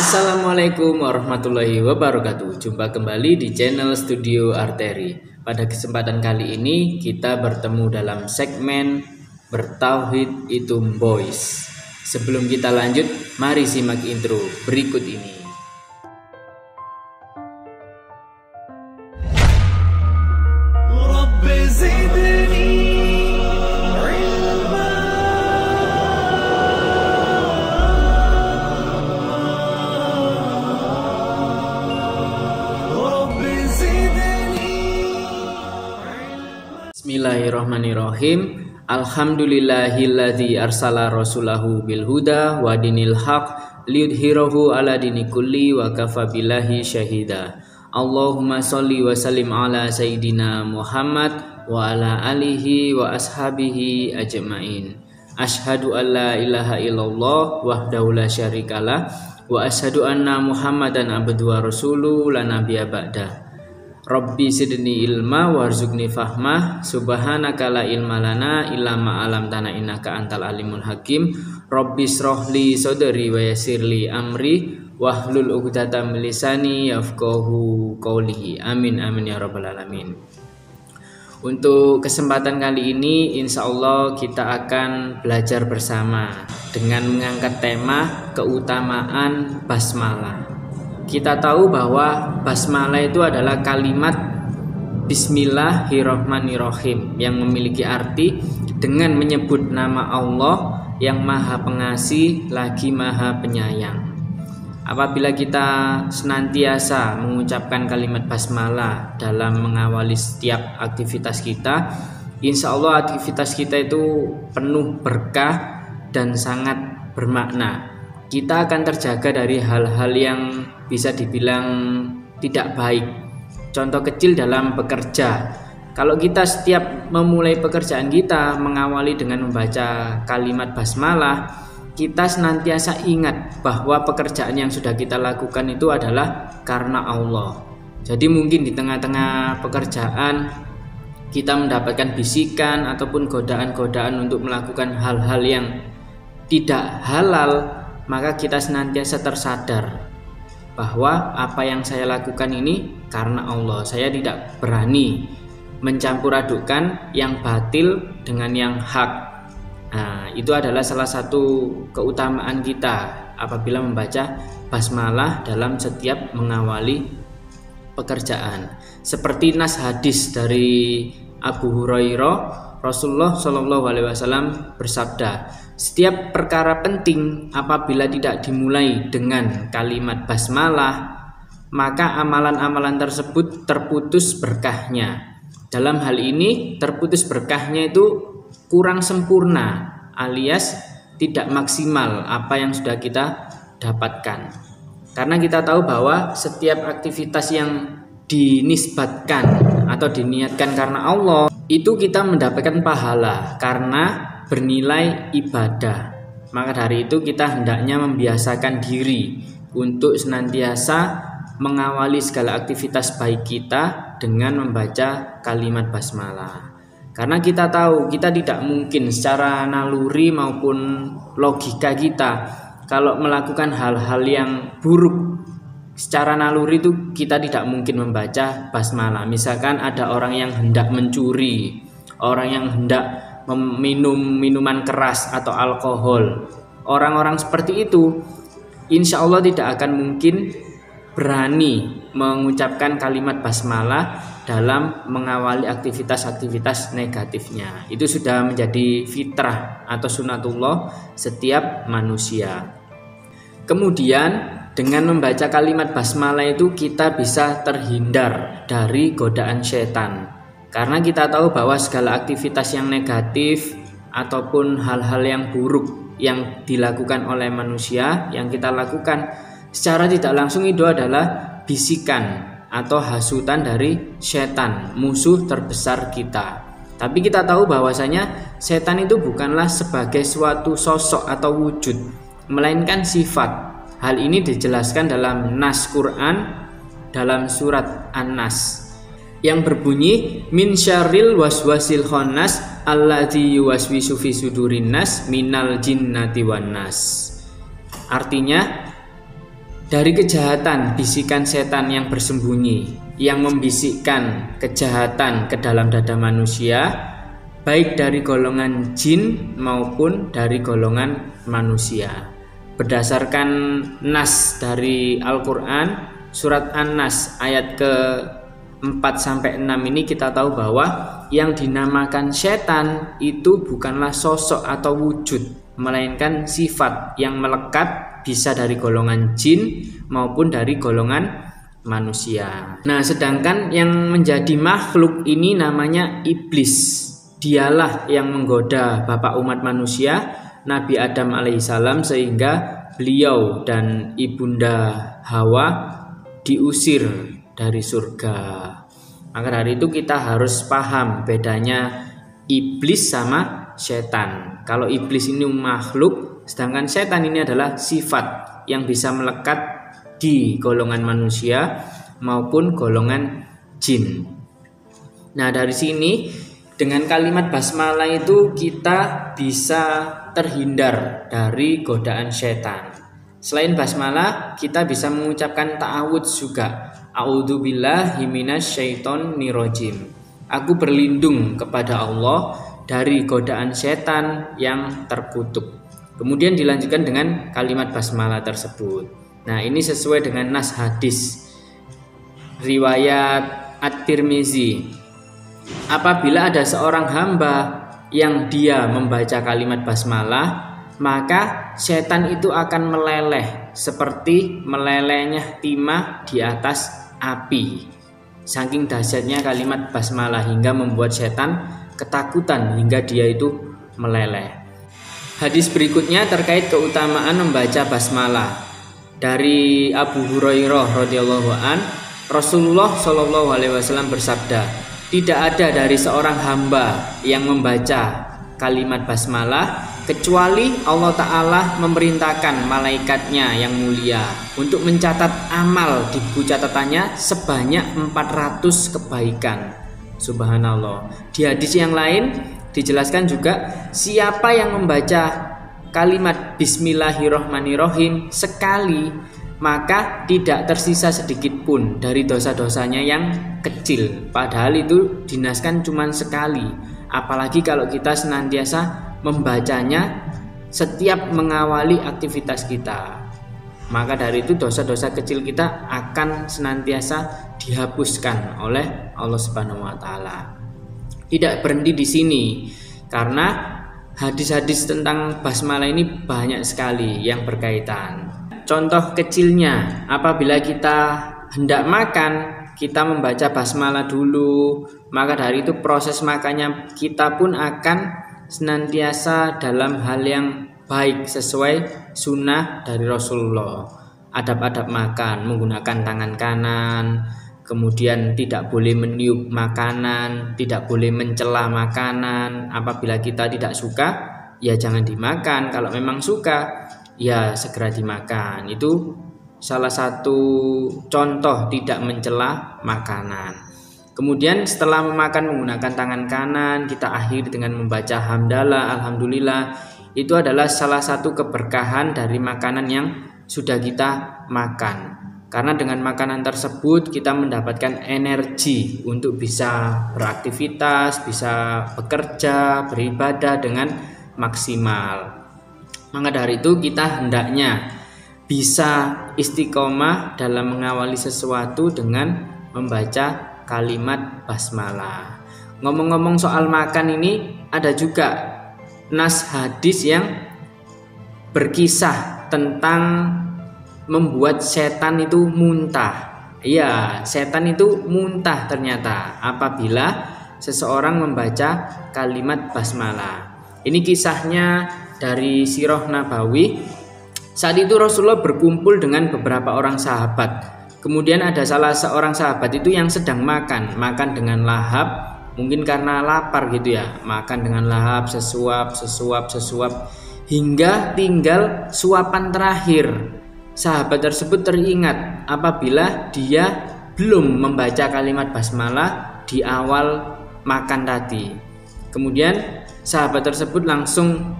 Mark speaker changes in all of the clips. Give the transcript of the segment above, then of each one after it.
Speaker 1: Assalamualaikum warahmatullahi wabarakatuh. Jumpa kembali di channel Studio Arteri. Pada kesempatan kali ini kita bertemu dalam segmen Bertauhid itu Boys. Sebelum kita lanjut, mari simak intro berikut ini. Bismillahirrahmanirrahim. Alhamdulillahilladzi arsala rasulahu bil huda wa dinil haq liyudhhirahu ala dini kulli wa kafa billahi syahida. Allahumma sholli wa sallim ala sayyidina Muhammad wa ala alihi wa ashabihi ajmain. Asyhadu an la ilaha illallah wahdahu la syarikalah wa asyhadu anna Muhammadan abduhu wa rasuluhu la nabiyya ba'da. Rabbi zidni ilma warzuqni fahmah subhanaka la ilma lana illa ma 'allamtana innaka antal alimul hakim. Rabbi shrahli sadri wa yassirli amri wahlul 'uqdatam min lisani yafqahu qawli. Amin amin ya rabbal alamin. Untuk kesempatan kali ini insyaallah kita akan belajar bersama dengan mengangkat tema keutamaan basmalah. Kita tahu bahwa basmalah itu adalah kalimat Bismillahirrahmanirrahim yang memiliki arti dengan menyebut nama Allah yang Maha Pengasih lagi Maha Penyayang. Apabila kita senantiasa mengucapkan kalimat basmalah dalam mengawali setiap aktivitas kita, insya Allah aktivitas kita itu penuh berkah dan sangat bermakna. Kita akan terjaga dari hal-hal yang bisa dibilang tidak baik. Contoh kecil dalam bekerja. Kalau kita setiap memulai pekerjaan kita mengawali dengan membaca kalimat basmalah, kita senantiasa ingat bahwa pekerjaan yang sudah kita lakukan itu adalah karena Allah. Jadi mungkin di tengah-tengah pekerjaan kita mendapatkan bisikan ataupun godaan-godaan untuk melakukan hal-hal yang tidak halal, maka kita senantiasa tersadar bahwa apa yang saya lakukan ini karena Allah. Saya tidak berani mencampur adukkan yang batil dengan yang hak. Nah, itu adalah salah satu keutamaan kita apabila membaca basmalah dalam setiap mengawali pekerjaan. Seperti nas hadis dari Abu Hurairah, Rasulullah Shallallahu Alaihi Wasallam bersabda, setiap perkara penting apabila tidak dimulai dengan kalimat basmalah, maka amalan-amalan tersebut terputus berkahnya. Dalam hal ini terputus berkahnya itu kurang sempurna alias tidak maksimal apa yang sudah kita dapatkan. Karena kita tahu bahwa setiap aktivitas yang dinisbatkan atau diniatkan karena Allah itu kita mendapatkan pahala karena bernilai ibadah. Maka dari itu kita hendaknya membiasakan diri untuk senantiasa mengawali segala aktivitas baik kita dengan membaca kalimat basmalah. Karena kita tahu kita tidak mungkin secara naluri maupun logika kita kalau melakukan hal-hal yang buruk secara naluri itu kita tidak mungkin membaca basmalah. Misalkan ada orang yang hendak mencuri, orang yang hendak meminum minuman keras atau alkohol. Orang-orang seperti itu insya Allah tidak akan mungkin berani mengucapkan kalimat basmalah dalam mengawali aktivitas-aktivitas negatifnya. Itu sudah menjadi fitrah atau sunatullah setiap manusia. Kemudian dengan membaca kalimat basmalah itu kita bisa terhindar dari godaan setan. Karena kita tahu bahwa segala aktivitas yang negatif ataupun hal-hal yang buruk yang dilakukan oleh manusia, yang kita lakukan secara tidak langsung itu adalah bisikan atau hasutan dari setan, musuh terbesar kita. Tapi kita tahu bahwasanya setan itu bukanlah sebagai suatu sosok atau wujud, melainkan sifat. Hal ini dijelaskan dalam nas Quran dalam surat An-Nas yang berbunyi min syarril waswasil khannas alladzi yuwaswisu fi sudurin nas minal jinnati wan nas. Artinya dari kejahatan bisikan setan yang bersembunyi, yang membisikkan kejahatan ke dalam dada manusia, baik dari golongan jin maupun dari golongan manusia. Berdasarkan nas dari Al-Quran, surat An-Nas ayat ke-4-6 ini kita tahu bahwa yang dinamakan setan itu bukanlah sosok atau wujud, melainkan sifat yang melekat, bisa dari golongan jin maupun dari golongan manusia. Nah, sedangkan yang menjadi makhluk ini namanya iblis. Dialah yang menggoda bapak umat manusia, Nabi Adam alaihissalam, sehingga beliau dan ibunda Hawa diusir dari surga. Maka dari itu kita harus paham bedanya iblis sama setan. Kalau iblis ini makhluk, sedangkan setan ini adalah sifat yang bisa melekat di golongan manusia maupun golongan jin. Nah, dari sini dengan kalimat basmalah itu kita bisa terhindar dari godaan setan. Selain basmalah, kita bisa mengucapkan ta'awudz juga. A'udzubillahi minasyaitonirrajim. Aku berlindung kepada Allah dari godaan setan yang terkutuk. Kemudian dilanjutkan dengan kalimat basmalah tersebut. Nah, ini sesuai dengan nas hadis riwayat At-Tirmizi. Apabila ada seorang hamba yang dia membaca kalimat basmalah, maka setan itu akan meleleh seperti melelehnya timah di atas api. Saking dahsyatnya kalimat basmalah hingga membuat setan ketakutan hingga dia itu meleleh. Hadis berikutnya terkait keutamaan membaca basmalah. Dari Abu Hurairah radhiyallahu an, Rasulullah shallallahu alaihi wasallam bersabda, tidak ada dari seorang hamba yang membaca kalimat basmalah kecuali Allah Ta'ala memerintahkan malaikatnya yang mulia untuk mencatat amal di buku catatannya sebanyak 400 kebaikan. Subhanallah. Di hadis yang lain dijelaskan juga, siapa yang membaca kalimat Bismillahirrohmanirrohim sekali, maka tidak tersisa sedikit pun dari dosa-dosanya yang kecil. Padahal itu dinaskan cuma sekali. Apalagi kalau kita senantiasa membacanya setiap mengawali aktivitas kita. Maka dari itu dosa-dosa kecil kita akan senantiasa dihapuskan oleh Allah Subhanahu wa taala. Tidak berhenti di sini, karena hadis-hadis tentang basmalah ini banyak sekali yang berkaitan. Contoh kecilnya, apabila kita hendak makan, kita membaca basmalah dulu, maka dari itu proses makannya kita pun akan senantiasa dalam hal yang baik sesuai sunnah dari Rasulullah. Adab-adab makan, menggunakan tangan kanan, kemudian tidak boleh meniup makanan, tidak boleh mencela makanan. Apabila kita tidak suka, ya jangan dimakan. Kalau memang suka, ya segera dimakan. Itu salah satu contoh tidak mencela makanan. Kemudian setelah memakan menggunakan tangan kanan, kita akhiri dengan membaca hamdalah, alhamdulillah. Itu adalah salah satu keberkahan dari makanan yang sudah kita makan. Karena dengan makanan tersebut kita mendapatkan energi untuk bisa beraktivitas, bisa bekerja, beribadah dengan maksimal. Maka dari itu kita hendaknya bisa istiqomah dalam mengawali sesuatu dengan membaca kalimat basmalah. Ngomong-ngomong soal makan ini, ada juga nas hadis yang berkisah tentang membuat setan itu muntah. Iya, setan itu muntah ternyata apabila seseorang membaca kalimat basmalah. Ini kisahnya dari Sirah Nabawi. Saat itu Rasulullah berkumpul dengan beberapa orang sahabat. Kemudian ada salah seorang sahabat itu yang sedang makan dengan lahap, mungkin karena lapar gitu ya. Makan dengan lahap, sesuap hingga tinggal suapan terakhir. Sahabat tersebut teringat apabila dia belum membaca kalimat basmalah di awal makan tadi. Kemudian sahabat tersebut langsung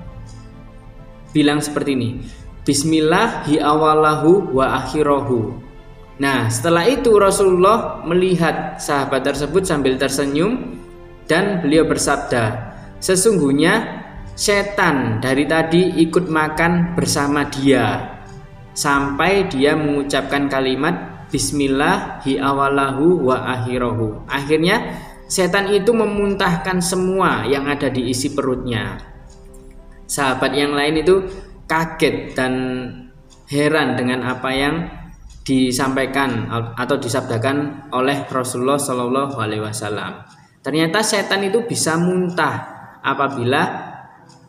Speaker 1: bilang seperti ini, Bismillah hi awalahu wa akhirahu. Nah, setelah itu Rasulullah melihat sahabat tersebut sambil tersenyum dan beliau bersabda, sesungguhnya setan dari tadi ikut makan bersama dia sampai dia mengucapkan kalimat Bismillah hi awalahu wa akhirahu. Akhirnya setan itu memuntahkan semua yang ada di isi perutnya. Sahabat yang lain itu kaget dan heran dengan apa yang disampaikan atau disabdakan oleh Rasulullah Shallallahu Alaihi Wasallam. Ternyata setan itu bisa muntah apabila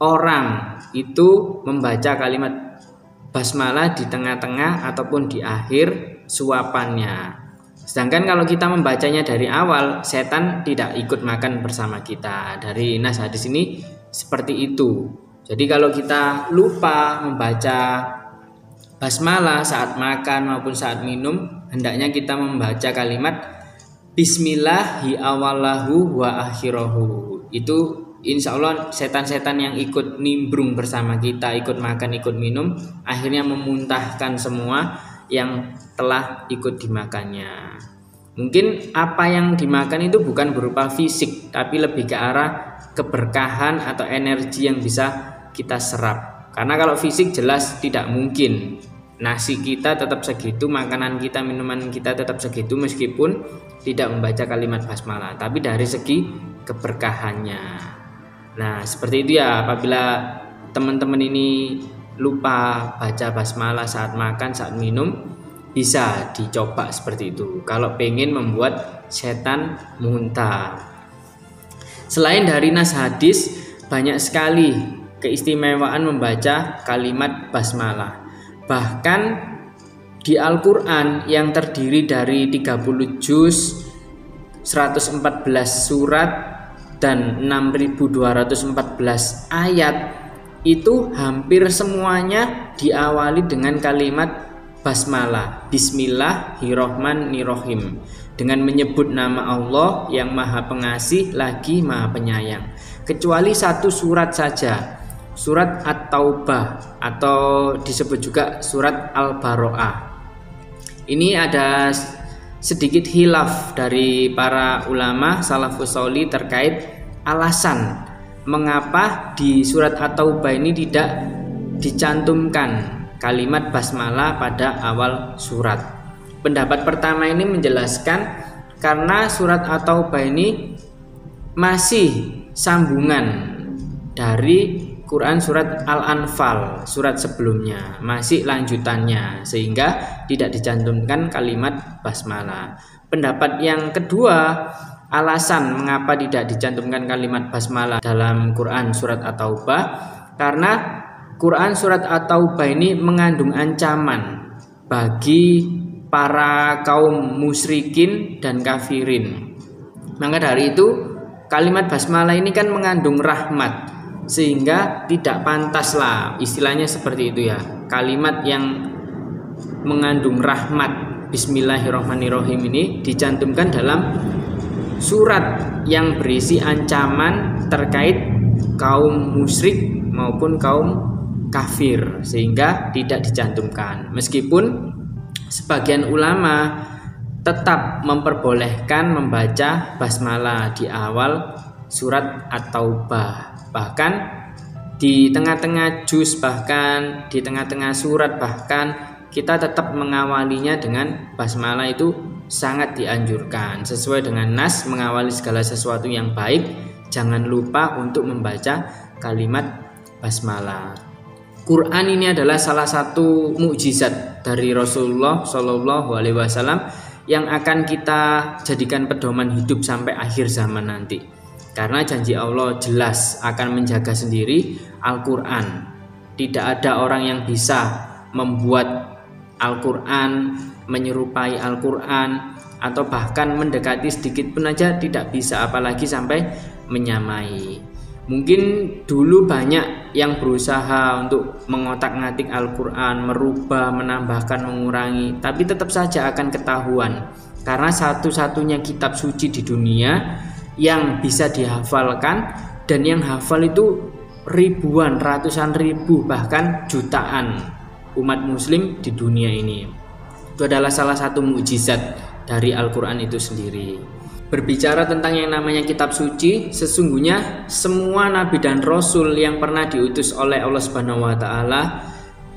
Speaker 1: orang itu membaca kalimat basmalah di tengah-tengah ataupun di akhir suapannya. Sedangkan kalau kita membacanya dari awal, setan tidak ikut makan bersama kita. Dari nas hadis ini seperti itu. Jadi kalau kita lupa membaca basmalah saat makan maupun saat minum, hendaknya kita membaca kalimat Bismillah hi awalahu wa akhirahu. Itu insya Allah setan-setan yang ikut nimbrung bersama kita, ikut makan, ikut minum, akhirnya memuntahkan semua yang telah ikut dimakannya. Mungkin apa yang dimakan itu bukan berupa fisik, tapi lebih ke arah keberkahan atau energi yang bisa kita serap. Karena kalau fisik jelas tidak mungkin, nasi kita tetap segitu, makanan kita, minuman kita tetap segitu meskipun tidak membaca kalimat basmalah, tapi dari segi keberkahannya. Nah seperti itu ya, apabila teman-teman ini lupa baca basmalah saat makan, saat minum, bisa dicoba seperti itu kalau pengen membuat setan muntah. Selain dari nas hadis, banyak sekali keistimewaan membaca kalimat basmalah. Bahkan di Al-Quran yang terdiri dari 30 juz, 114 surat dan 6214 ayat, itu hampir semuanya diawali dengan kalimat basmalah, Bismillahirrohmanirrohim, dengan menyebut nama Allah yang Maha Pengasih lagi Maha Penyayang. Kecuali satu surat saja, surat At-Taubah atau disebut juga surat Al-Baro'ah. Ini ada sedikit khilaf dari para ulama salafus sholih terkait alasan mengapa di surat At-Taubah ini tidak dicantumkan kalimat basmalah pada awal surat. Pendapat pertama ini menjelaskan karena surat At-Taubah ini masih sambungan dari Quran surat Al-Anfal, surat sebelumnya, masih lanjutannya, sehingga tidak dicantumkan kalimat basmalah. Pendapat yang kedua, alasan mengapa tidak dicantumkan kalimat basmalah dalam Quran surat At-Taubah, karena Quran surat At-Taubah ini mengandung ancaman bagi para kaum musyrikin dan kafirin. Maka dari itu kalimat basmalah ini kan mengandung rahmat, sehingga tidak pantas lah, istilahnya seperti itu ya, kalimat yang mengandung rahmat Bismillahirrahmanirrahim ini dicantumkan dalam surat yang berisi ancaman terkait kaum musyrik maupun kaum kafir, sehingga tidak dicantumkan. Meskipun sebagian ulama tetap memperbolehkan membaca basmalah di awal surat At-Taubah, bahkan di tengah-tengah juz, bahkan di tengah-tengah surat, bahkan kita tetap mengawalinya dengan basmalah. Itu sangat dianjurkan. Sesuai dengan nas, mengawali segala sesuatu yang baik, jangan lupa untuk membaca kalimat basmalah. Quran ini adalah salah satu mukjizat dari Rasulullah Shallallahu Alaihi Wasallam yang akan kita jadikan pedoman hidup sampai akhir zaman nanti. Karena janji Allah jelas akan menjaga sendiri Al-Quran. Tidak ada orang yang bisa membuat Al-Quran, menyerupai Al-Quran, atau bahkan mendekati sedikit pun aja tidak bisa, apalagi sampai menyamai. Mungkin dulu banyak yang berusaha untuk mengotak-ngatik Al-Quran, merubah, menambahkan, mengurangi, tapi tetap saja akan ketahuan. Karena satu-satunya kitab suci di dunia yang bisa dihafalkan, dan yang hafal itu ribuan, ratusan ribu, bahkan jutaan umat muslim di dunia ini. Itu adalah salah satu mukjizat dari Al-Quran itu sendiri. Berbicara tentang yang namanya kitab suci, sesungguhnya semua nabi dan rasul yang pernah diutus oleh Allah Subhanahu wa taala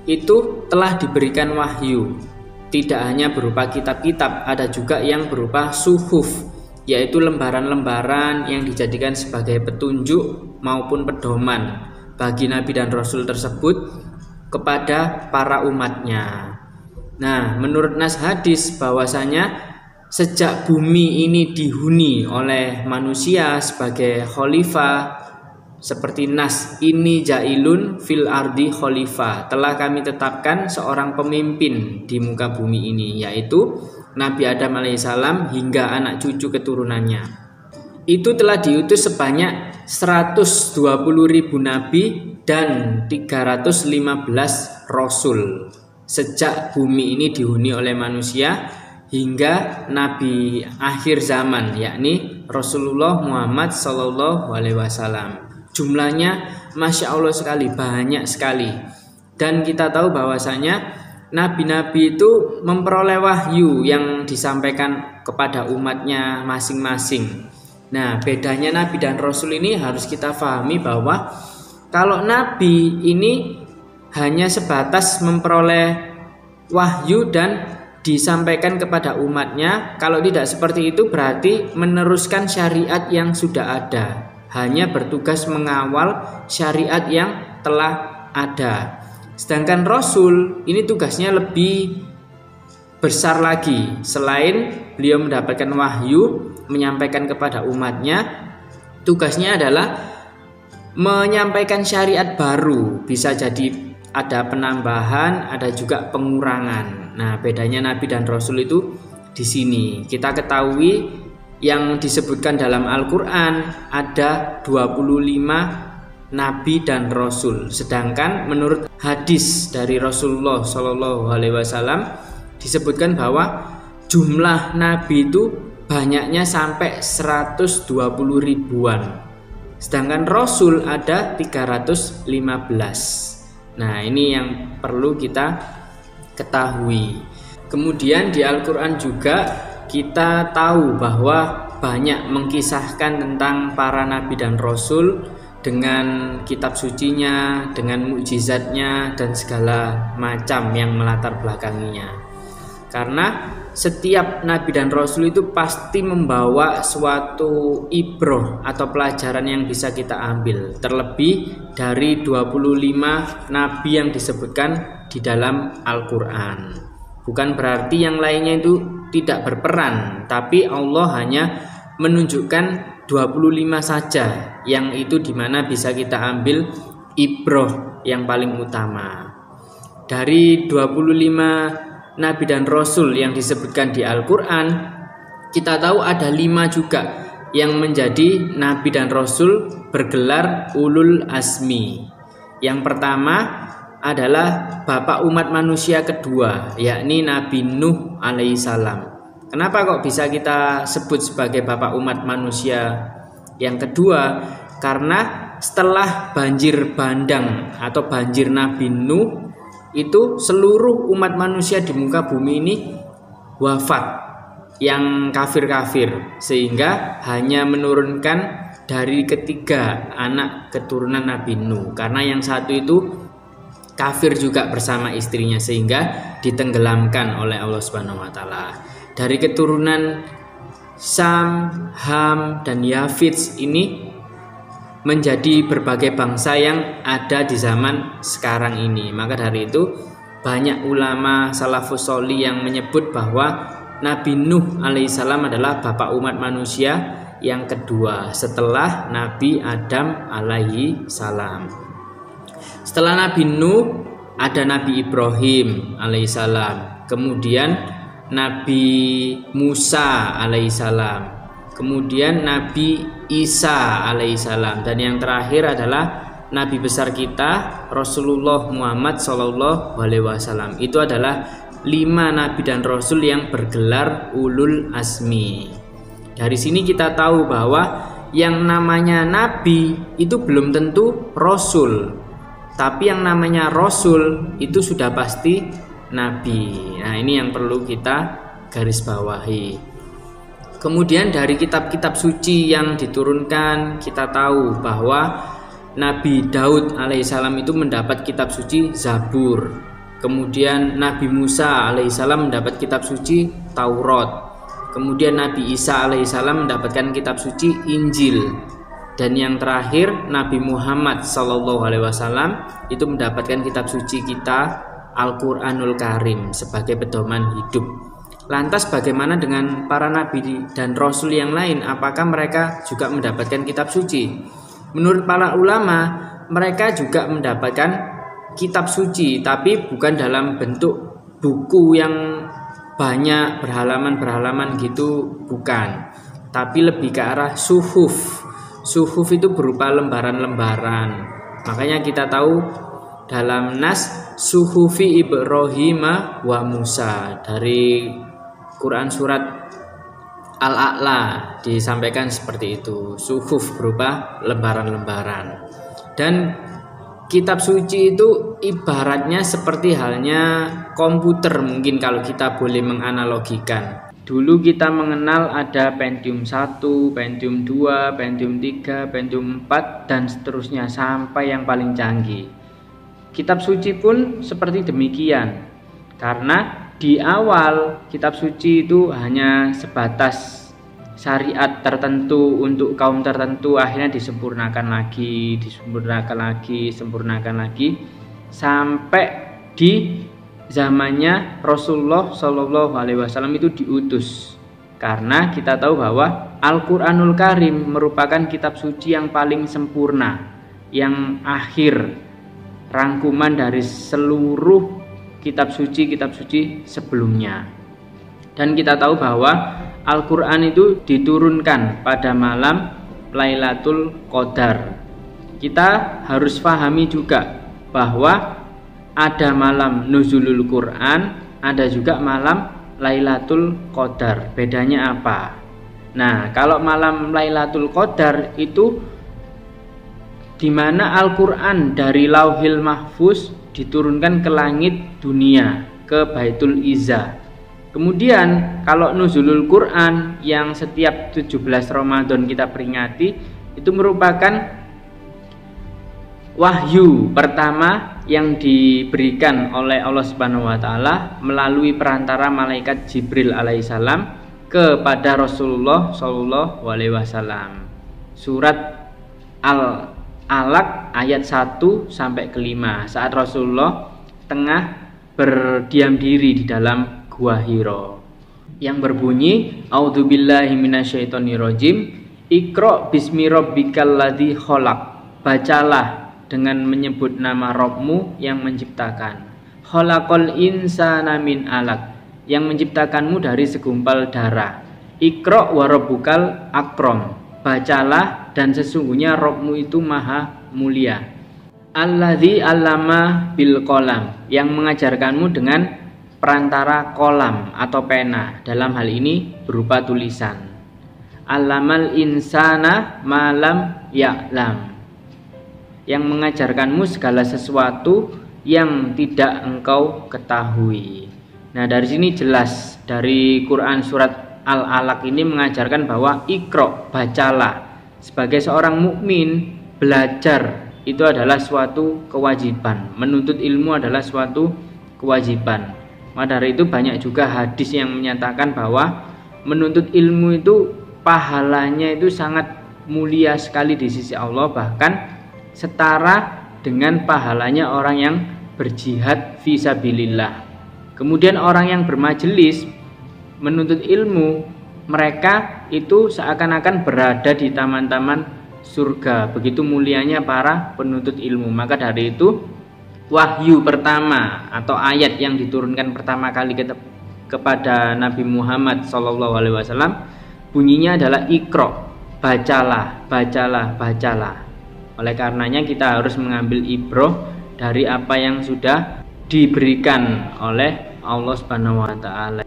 Speaker 1: itu telah diberikan wahyu. Tidak hanya berupa kitab-kitab, ada juga yang berupa suhuf, yaitu lembaran-lembaran yang dijadikan sebagai petunjuk maupun pedoman bagi nabi dan rasul tersebut kepada para umatnya. Nah, menurut nas hadis bahwasanya sejak bumi ini dihuni oleh manusia sebagai khalifah, seperti nas ini jailun fil ardi khalifah, telah kami tetapkan seorang pemimpin di muka bumi ini, yaitu Nabi Adam alaihissalam hingga anak cucu keturunannya. Itu telah diutus sebanyak 120.000 nabi dan 315 rasul sejak bumi ini dihuni oleh manusia hingga nabi akhir zaman, yakni Rasulullah Muhammad SAW. Jumlahnya Masya Allah sekali, banyak sekali. Dan kita tahu bahwasanya nabi-nabi itu memperoleh wahyu yang disampaikan kepada umatnya masing-masing. Nah, bedanya nabi dan rasul ini harus kita pahami bahwa kalau nabi ini hanya sebatas memperoleh wahyu dan disampaikan kepada umatnya. Kalau tidak seperti itu berarti meneruskan syariat yang sudah ada, hanya bertugas mengawal syariat yang telah ada. Sedangkan rasul ini tugasnya lebih besar lagi. Selain beliau mendapatkan wahyu, menyampaikan kepada umatnya, tugasnya adalah menyampaikan syariat baru. Bisa jadi ada penambahan, ada juga pengurangan. Nah, bedanya nabi dan rasul itu di sini. Kita ketahui yang disebutkan dalam Al-Quran ada 25 nabi dan rasul. Sedangkan menurut hadis dari Rasulullah SAW disebutkan bahwa jumlah nabi itu banyaknya sampai 120 ribuan. Sedangkan rasul ada 315. Nah, ini yang perlu kita ketahui. Kemudian di Al-Quran juga kita tahu bahwa banyak mengkisahkan tentang para nabi dan rasul dengan kitab sucinya, dengan mukjizatnya dan segala macam yang melatar belakanginya. Karena setiap nabi dan rasul itu pasti membawa suatu ibroh atau pelajaran yang bisa kita ambil. Terlebih dari 25 nabi yang disebutkan di dalam Al-Quran. Bukan berarti yang lainnya itu tidak berperan, tapi Allah hanya menunjukkan 25 saja, yang itu dimana bisa kita ambil ibroh yang paling utama. Dari 25 nabi dan rasul yang disebutkan di Al-Quran, kita tahu ada 5 juga yang menjadi nabi dan rasul bergelar ulul azmi. Yang pertama adalah bapak umat manusia kedua, yakni Nabi Nuh alaihissalam. Kenapa kok bisa kita sebut sebagai bapak umat manusia yang kedua? Karena setelah banjir bandang atau banjir Nabi Nuh, itu seluruh umat manusia di muka bumi ini wafat, yang kafir-kafir, sehingga hanya menurunkan dari ketiga anak keturunan Nabi Nuh, karena yang satu itu kafir juga bersama istrinya, sehingga ditenggelamkan oleh Allah Subhanahu wa taala. Dari keturunan Sam, Ham dan Yafits ini menjadi berbagai bangsa yang ada di zaman sekarang ini. Maka dari itu banyak ulama salafus sholih yang menyebut bahwa Nabi Nuh alaihissalam adalah bapak umat manusia yang kedua setelah Nabi Adam alaihi salam. Setelah Nabi Nuh ada Nabi Ibrahim alaihissalam, kemudian Nabi Musa alaihissalam, kemudian Nabi Isa alaihissalam, dan yang terakhir adalah Nabi besar kita Rasulullah Muhammad SAW. Itu adalah 5 nabi dan rasul yang bergelar ulul azmi. Dari sini kita tahu bahwa yang namanya nabi itu belum tentu rasul. Tapi yang namanya rasul itu sudah pasti nabi. Nah, ini yang perlu kita garis bawahi. Kemudian dari kitab-kitab suci yang diturunkan, kita tahu bahwa Nabi Daud alaihissalam itu mendapat kitab suci Zabur. Kemudian Nabi Musa alaihissalam mendapat kitab suci Taurat. Kemudian Nabi Isa alaihissalam mendapatkan kitab suci Injil. Dan yang terakhir Nabi Muhammad sallallahu alaihi wasallam itu mendapatkan kitab suci kita Al-Qur'anul Karim sebagai pedoman hidup. Lantas bagaimana dengan para nabi dan rasul yang lain? Apakah mereka juga mendapatkan kitab suci? Menurut para ulama, mereka juga mendapatkan kitab suci, tapi bukan dalam bentuk buku yang banyak berhalaman-berhalaman gitu, bukan. Tapi lebih ke arah suhuf. Suhuf itu berupa lembaran-lembaran. Makanya kita tahu dalam nas suhufi Ibrahim wa Musa, dari Quran surat Al-A'la disampaikan seperti itu. Suhuf berupa lembaran-lembaran. Dan kitab suci itu ibaratnya seperti halnya komputer, mungkin kalau kita boleh menganalogikan. Dulu kita mengenal ada Pentium 1, Pentium 2, Pentium 3, Pentium 4 dan seterusnya sampai yang paling canggih. Kitab suci pun seperti demikian. Karena di awal kitab suci itu hanya sebatas syariat tertentu untuk kaum tertentu, akhirnya disempurnakan lagi sampai di zamannya Rasulullah Shallallahu Alaihi Wasallam itu diutus. Karena kita tahu bahwa Al-Qur'anul Karim merupakan kitab suci yang paling sempurna, yang akhir rangkuman dari seluruh kitab suci sebelumnya. Dan kita tahu bahwa Al-Qur'an itu diturunkan pada malam Lailatul Qadar. Kita harus pahami juga bahwa ada malam nuzulul Quran, ada juga malam Lailatul Qadar. Bedanya apa? Nah, kalau malam Lailatul Qadar itu di mana Al-Qur'an dari Lauhil Mahfuz diturunkan ke langit dunia, ke Baitul Izzah. Kemudian kalau nuzulul Quran yang setiap 17 Ramadan kita peringati, itu merupakan wahyu pertama yang diberikan oleh Allah Subhanahu wa taala melalui perantara malaikat Jibril alaihissalam kepada Rasulullah sallallahu alaihi wasallam. Surat Al-Alaq ayat 1 sampai ke 5, saat Rasulullah tengah berdiam diri di dalam Gua Hiro, yang berbunyi A'udzubillahi minasyaitonirrajim, Iqra bismi rabbikal ladzi khalaq. Bacalah dengan menyebut nama Rabbmu yang menciptakan. Khalaqal insana min alaq, yang menciptakanmu dari segumpal darah. Iqra wa rabbukal akram. Bacalah dan sesungguhnya Rabbmu itu maha mulia. Alladzi 'allama bil qalam, yang mengajarkanmu dengan perantara kolam atau pena, dalam hal ini berupa tulisan. Allamal insana malam ya'lam, yang mengajarkanmu segala sesuatu yang tidak engkau ketahui. Nah, dari sini jelas dari Quran surat Al-Alaq ini mengajarkan bahwa Iqra, bacalah. Sebagai seorang mukmin, belajar itu adalah suatu kewajiban. Menuntut ilmu adalah suatu kewajiban. Maka dari itu banyak juga hadis yang menyatakan bahwa menuntut ilmu itu pahalanya itu sangat mulia sekali di sisi Allah, bahkan setara dengan pahalanya orang yang berjihad fisabilillah. Kemudian orang yang bermajelis menuntut ilmu, mereka itu seakan-akan berada di taman-taman surga. Begitu mulianya para penuntut ilmu. Maka dari itu wahyu pertama atau ayat yang diturunkan pertama kali kepada Nabi Muhammad SAW bunyinya adalah Iqra, bacalah, bacalah, bacalah. Oleh karenanya kita harus mengambil ibrah dari apa yang sudah diberikan oleh Allah Subhanahu wa taala.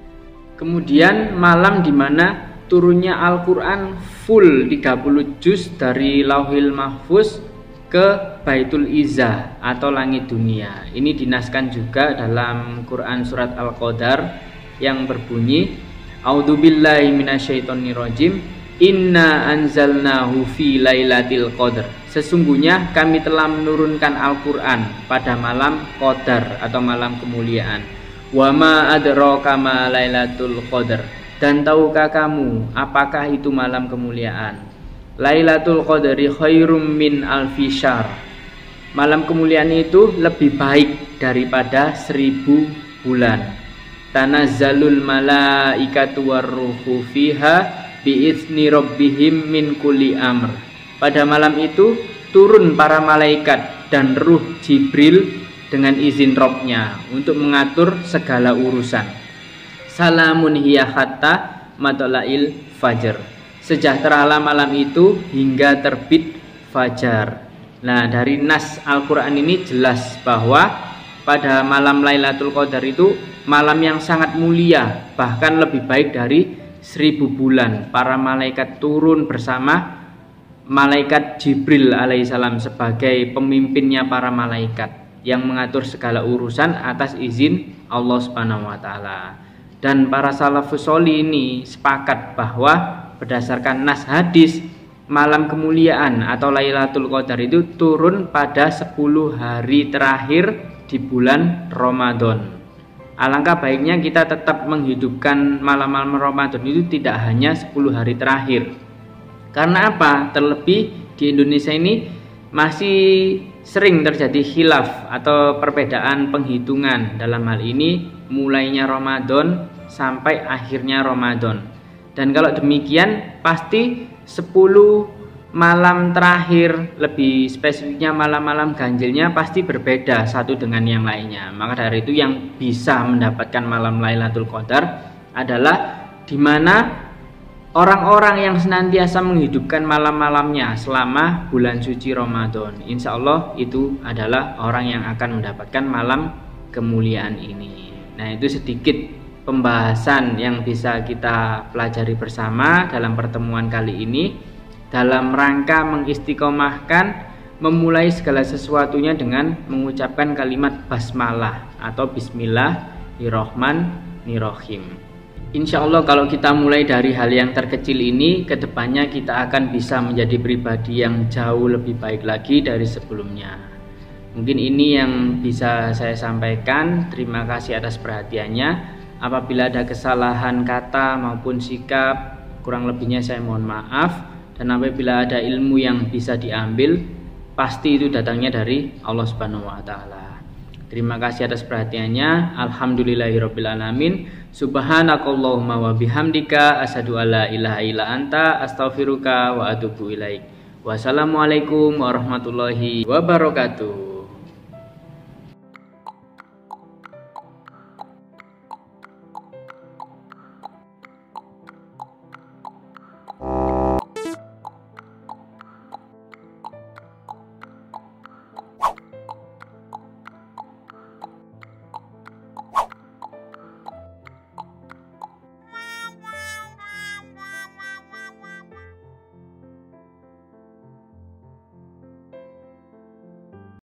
Speaker 1: Kemudian malam di mana turunnya Al-Qur'an full 30 juz dari Lauhil Mahfuz ke Baitul Izzah atau langit dunia. Ini dinaskan juga dalam Quran surat Al-Qadar yang berbunyi A'udzubillahi minasyaitonirrajim Inna anzalnahu fi lailatul qadar. Sesungguhnya kami telah menurunkan Al-Qur'an pada malam Qadar atau malam kemuliaan. Wa ma adraka ma lailatul qadar. Dan tahukah kamu apakah itu malam kemuliaan? Lailatul Qadri khairum min alfi syahr. Malam kemuliaan itu lebih baik daripada 1000 bulan. Tanazzalul malaikatu warruhu fiha biizni rabbihim min kulli amr. Pada malam itu turun para malaikat dan ruh Jibril dengan izin Rabb-nya untuk mengatur segala urusan. Salamun hiya hatta matla'il fajr. Sejahteralah malam itu hingga terbit fajar. Nah, dari nas Al-Quran ini jelas bahwa pada malam Lailatul Qadar itu malam yang sangat mulia, bahkan lebih baik dari 1000 bulan. Para malaikat turun bersama malaikat Jibril alaihissalam sebagai pemimpinnya para malaikat yang mengatur segala urusan atas izin Allah Subhanahu wa taala. Dan para salafus sholih ini sepakat bahwa berdasarkan nas hadis, malam kemuliaan atau Lailatul Qadar itu turun pada 10 hari terakhir di bulan Ramadan. Alangkah baiknya kita tetap menghidupkan malam-malam Ramadan itu tidak hanya 10 hari terakhir. Karena apa? Terlebih di Indonesia ini masih sering terjadi khilaf atau perbedaan penghitungan dalam hal ini mulainya Ramadan sampai akhirnya Ramadan. Dan kalau demikian pasti 10 malam terakhir, lebih spesifiknya malam-malam ganjilnya pasti berbeda satu dengan yang lainnya. Maka dari itu yang bisa mendapatkan malam Lailatul Qadar adalah di mana orang-orang yang senantiasa menghidupkan malam-malamnya selama bulan suci Ramadan. Insya Allah itu adalah orang yang akan mendapatkan malam kemuliaan ini. Nah, itu sedikit pembahasan yang bisa kita pelajari bersama dalam pertemuan kali ini dalam rangka mengistiqomahkan memulai segala sesuatunya dengan mengucapkan kalimat basmalah atau bismillahirrahmanirrahim. Insya Allah kalau kita mulai dari hal yang terkecil ini, kedepannya kita akan bisa menjadi pribadi yang jauh lebih baik lagi dari sebelumnya. Mungkin ini yang bisa saya sampaikan. Terima kasih atas perhatiannya. Apabila ada kesalahan kata maupun sikap, kurang lebihnya saya mohon maaf. Dan apabila ada ilmu yang bisa diambil, pasti itu datangnya dari Allah Subhanahu wa taala. Terima kasih atas perhatiannya. Alhamdulillahirabbil alamin. Subhanakallahumma wa bihamdika asyhadu alla ilaha illa anta astaghfiruka wa atubu ilaik. Wassalamualaikum warahmatullahi wabarakatuh.